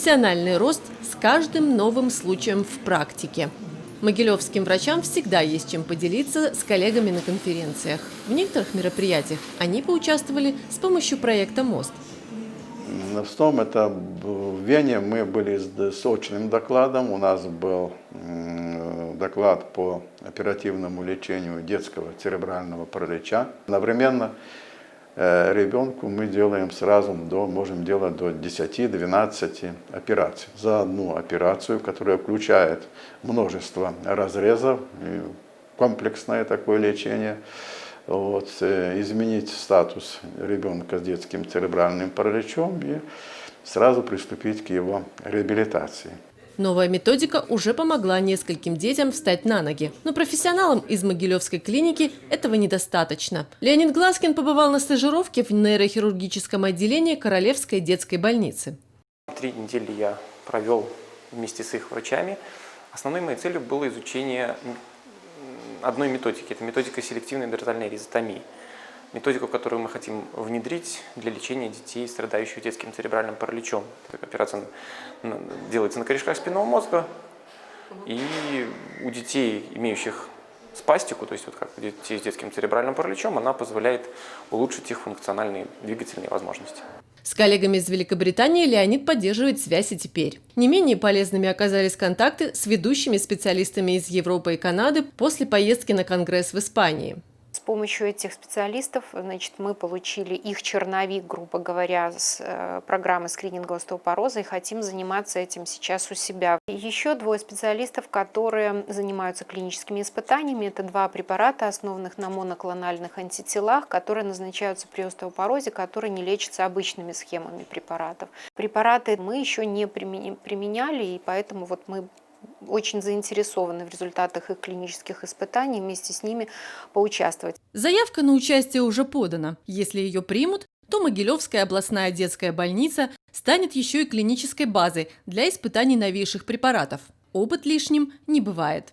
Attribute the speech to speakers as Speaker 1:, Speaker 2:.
Speaker 1: Профессиональный рост с каждым новым случаем в практике. Могилевским врачам всегда есть чем поделиться с коллегами на конференциях. В некоторых мероприятиях они поучаствовали с помощью проекта «Мост».
Speaker 2: В том, это в Вене мы были с очным докладом. У нас был доклад по оперативному лечению детского церебрального паралича. Одновременно ребенку мы делаем сразу, можем делать до 10-12 операций. За одну операцию, которая включает множество разрезов, комплексное такое лечение, изменить статус ребенка с детским церебральным параличом и сразу приступить к его реабилитации.
Speaker 1: Новая методика уже помогла нескольким детям встать на ноги. Но профессионалам из Могилевской клиники этого недостаточно. Леонид Глазкин побывал на стажировке в нейрохирургическом отделении Королевской детской больницы.
Speaker 3: 3 недели я провел вместе с их врачами. Основной моей целью было изучение одной методики. Это методика селективной эндотельной резотомии. Методику, которую мы хотим внедрить для лечения детей, страдающих детским церебральным параличом. Операция делается на корешках спинного мозга, и у детей, имеющих спастику, то есть вот как у детей с детским церебральным параличом, она позволяет улучшить их функциональные двигательные возможности.
Speaker 1: С коллегами из Великобритании Леонид поддерживает связь и теперь. Не менее полезными оказались контакты с ведущими специалистами из Европы и Канады после поездки на конгресс в Испании.
Speaker 4: С помощью этих специалистов, мы получили их черновик, грубо говоря, с программы скрининга остеопороза и хотим заниматься этим сейчас у себя. И еще 2 специалистов, которые занимаются клиническими испытаниями. Это 2 препарата, основанных на моноклональных антителах, которые назначаются при остеопорозе, которые не лечатся обычными схемами препаратов. Препараты мы еще не применяли, и поэтому мы очень заинтересованы в результатах их клинических испытаний, вместе с ними поучаствовать.
Speaker 1: Заявка на участие уже подана. Если ее примут, то Могилевская областная детская больница станет еще и клинической базой для испытаний новейших препаратов. Опыт лишним не бывает.